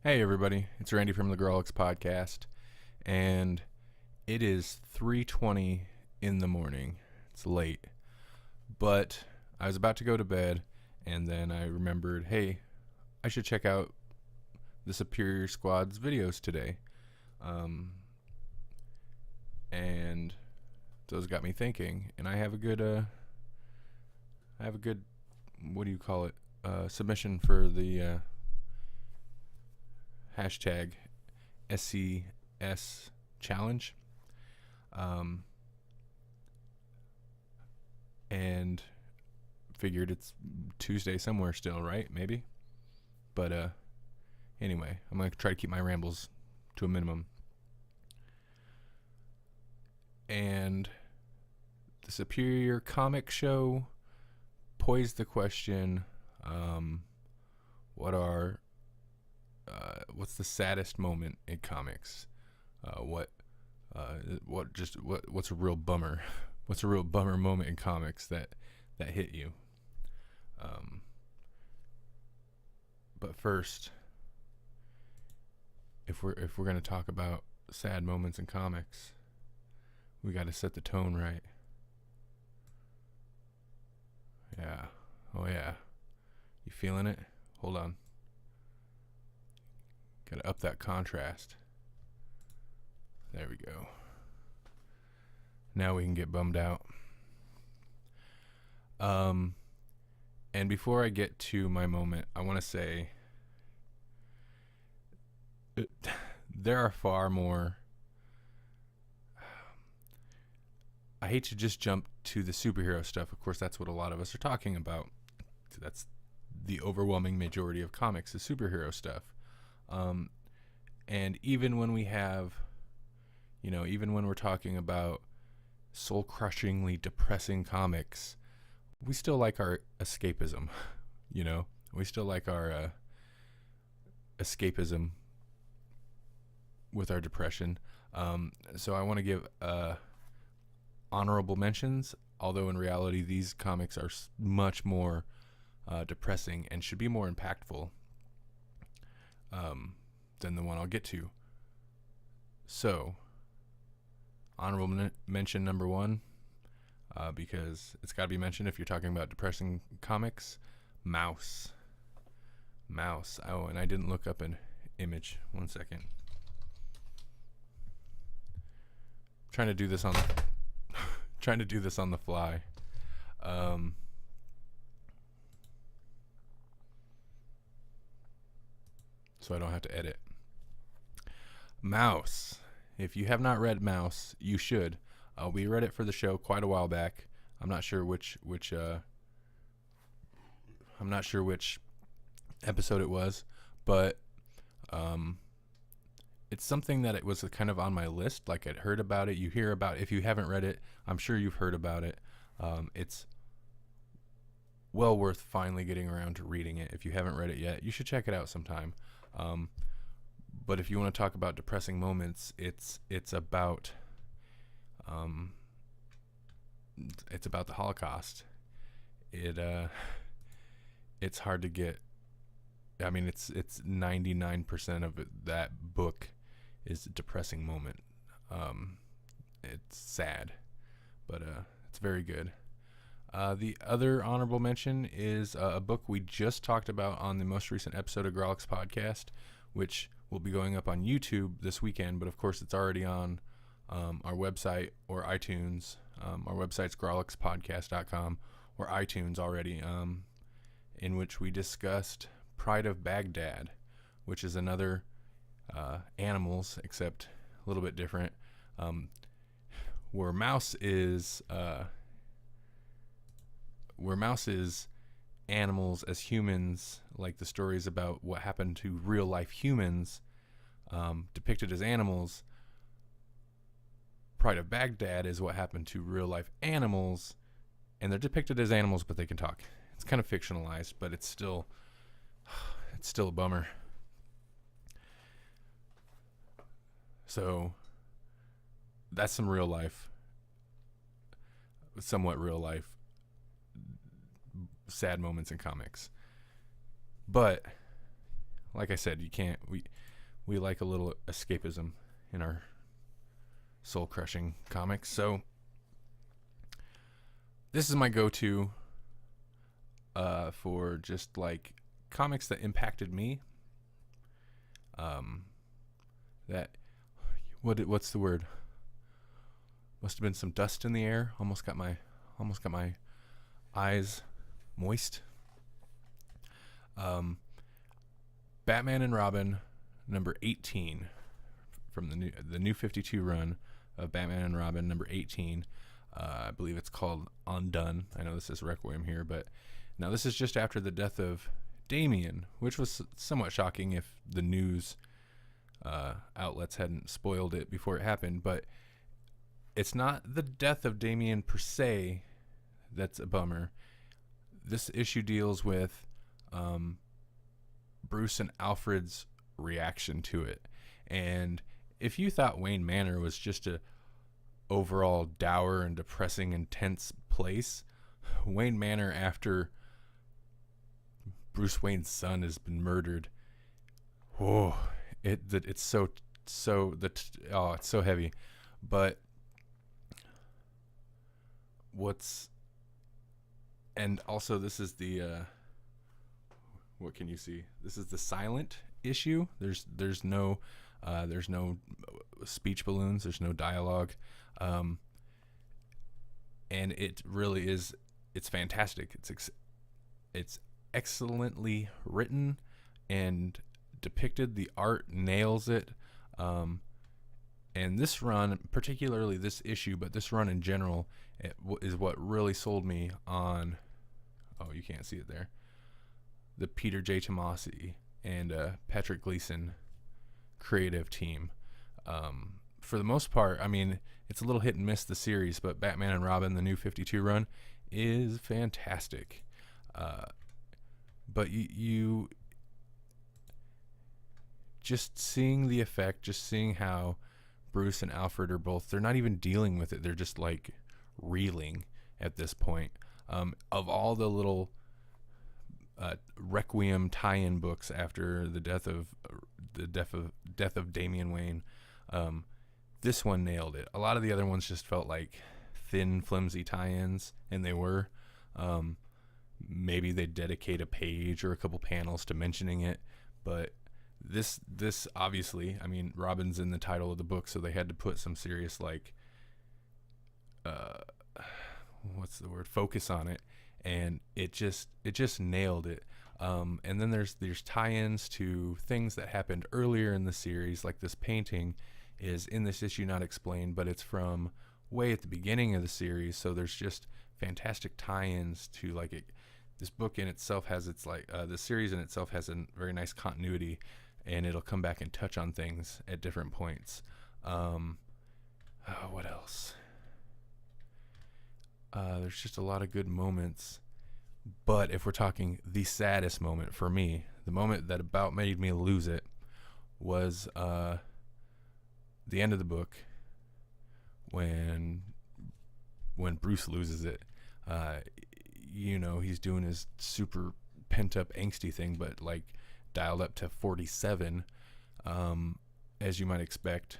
Hey everybody, it's Randy from the Grawlix podcast, and it is 3:20 in the morning. It's late, but I was about to go to bed, and then I remembered, hey, I should check out the Superior Squad's videos today, um, and those got me thinking. And I have a good, what do you call it, submission for the hashtag SCS challenge. Um, and figured it's Tuesday somewhere still, right? Maybe. But anyway, I'm going to try to keep my rambles to a minimum. And the Superior Comic Show posed the question, what are what's the saddest moment in comics? What's a real bummer? What's a real bummer moment in comics that hit you? But first, if we're gonna talk about sad moments in comics, we got to set the tone right. Yeah. Oh yeah. You feeling it? Hold on. Gotta up that contrast. There we go. Now we can get bummed out. And before I get to my moment, I want to say there are far more. I hate to just jump to the superhero stuff. Of course, that's what a lot of us are talking about. That's the overwhelming majority of comics is superhero stuff. And even when we have, even when we're talking about soul-crushingly depressing comics, we still like our escapism, We still like our escapism with our depression. So I want to give honorable mentions, although in reality these comics are much more depressing and should be more impactful than the one I'll get to. So, honorable mention number one, because it's got to be mentioned if you're talking about depressing comics, Mouse. Oh, and I didn't look up an image. 1 second. Trying to do this on the fly. So I don't have to edit. Mouse. If you have not read Mouse, you should. We read it for the show quite a while back. I'm not sure which episode it was, but it's something that it was kind of on my list. Like I'd heard about it. You hear about it. If you haven't read it, I'm sure you've heard about it. It's well worth finally getting around to reading it. If you haven't read it yet, you should check it out sometime. But if you want to talk about depressing moments, it's about the Holocaust. It's hard to get. I mean, it's 99% of that book is a depressing moment. It's sad, but it's very good. The other honorable mention is a book we just talked about on the most recent episode of Grawlix podcast, which will be going up on YouTube this weekend, but of course it's already on our website or iTunes. Our website's grawlixpodcast.com or iTunes already, in which we discussed Pride of Baghdad, which is another animals, except a little bit different, where Mouse is animals as humans, like the stories about what happened to real life humans depicted as animals. Pride of Baghdad is what happened to real life animals, and they're depicted as animals, but they can talk. It's kind of fictionalized, but it's still a bummer. So that's some real life, somewhat real life sad moments in comics. But like I said, you can't. We like a little escapism in our soul crushing comics. So this is my go-to for just like comics that impacted me. That what's the word? Must have been some dust in the air. Almost got my eyes moist. Batman and Robin, number 18, from the new 52 run of Batman and Robin, number 18. I believe it's called Undone. I know this is Requiem here, but now this is just after the death of Damian, which was somewhat shocking if the news outlets hadn't spoiled it before it happened. But it's not the death of Damian per se that's a bummer. This issue deals with Bruce and Alfred's reaction to it. And if you thought Wayne Manor was just a overall dour and depressing, intense place, Wayne Manor, after Bruce Wayne's son has been murdered, it's so heavy. But and also this is the what can you see? This is the silent issue. There's no speech balloons. There's no dialogue, and it really is. It's fantastic. It's excellently written and depicted. The art nails it. And this run, particularly this issue, but this run in general, is what really sold me on. Oh, you can't see it there. The Peter J. Tomasi and Patrick Gleason creative team. For the most part, I mean, it's a little hit and miss, the series, but Batman and Robin, the new 52 run, is fantastic. But you just seeing the effect, just seeing how Bruce and Alfred are both, they're not even dealing with it. They're just like reeling at this point. Of all the little Requiem tie-in books after the death of Damian Wayne, this one nailed it. A lot of the other ones just felt like thin, flimsy tie-ins, and they were. Maybe they dedicate a page or a couple panels to mentioning it, but this obviously, I mean, Robin's in the title of the book, so they had to put some serious, like, what's the word, focus on it, and it just nailed it. And then there's tie-ins to things that happened earlier in the series, like this painting is in this issue not explained, but it's from way at the beginning of the series, so there's just fantastic tie-ins to, like, it. This book in itself has the series in itself has a very nice continuity, and it'll come back and touch on things at different points. What else? There's just a lot of good moments, but if we're talking the saddest moment for me, the moment that about made me lose it, was the end of the book when Bruce loses it. He's doing his super pent up angsty thing, but like dialed up to 47, as you might expect.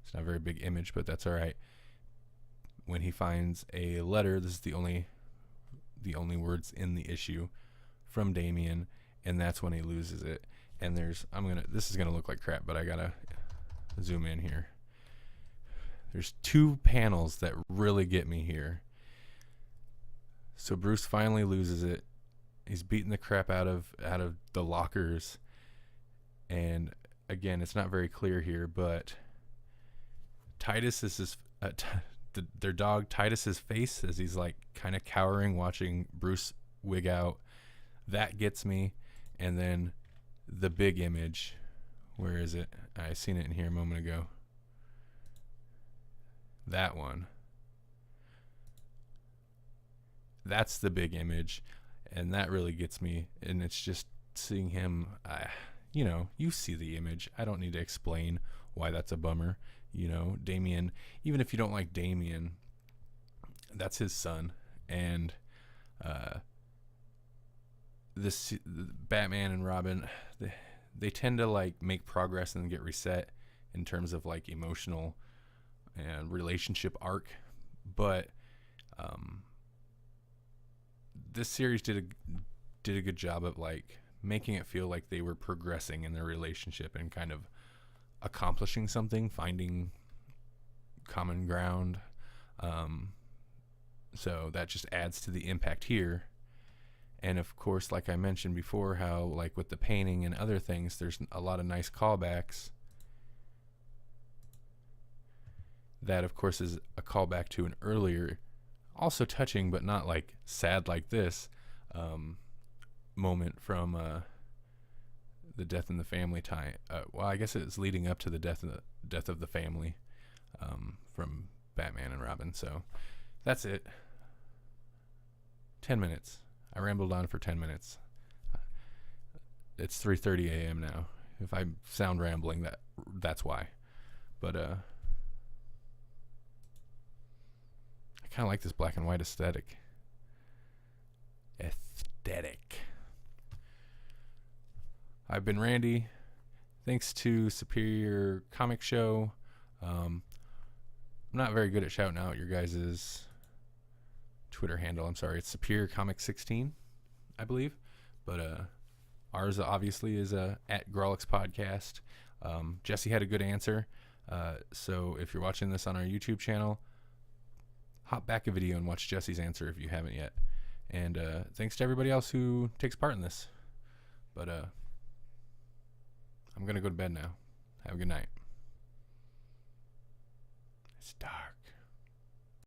It's not a very big image, but that's all right. When he finds a letter, this is the only words in the issue from Damian, and that's when he loses it. And this is gonna look like crap, but I gotta zoom in here. There's two panels that really get me here. So Bruce finally loses it. He's beating the crap out of the lockers, and again, it's not very clear here, but Titus is their dog Titus's face as he's like kind of cowering, watching Bruce wig out. That gets me. And then the big image, where is it? I seen it in here a moment ago. That one. That's the big image, and that really gets me. And it's just seeing him, you see the image. I don't need to explain why that's a bummer. Damian, even if you don't like Damian, that's his son, and this Batman and Robin, they tend to like make progress and get reset in terms of like emotional and relationship arc, but this series did a good job of like making it feel like they were progressing in their relationship and kind of accomplishing something, finding common ground. So that just adds to the impact here. And of course, like I mentioned before, how like with the painting and other things, there's a lot of nice callbacks. That of course is a callback to an earlier, also touching but not like sad like this, moment from the death in the family time. Well, I guess it's leading up to the death of the family, from Batman and Robin. So that's it. 10 minutes. I rambled on for 10 minutes. It's 3:30 a.m. now. If I sound rambling, that's why. But I kind of like this black and white aesthetic. I've been Randy. Thanks to Superior Comic Show. I'm not very good at shouting out your guys' Twitter handle. I'm sorry. It's Superior Comic 16, I believe. But ours obviously is at Grawlix Podcast. Jesse had a good answer. So if you're watching this on our YouTube channel, hop back a video and watch Jesse's answer if you haven't yet. And thanks to everybody else who takes part in this. But I'm going to go to bed now. Have a good night. It's dark.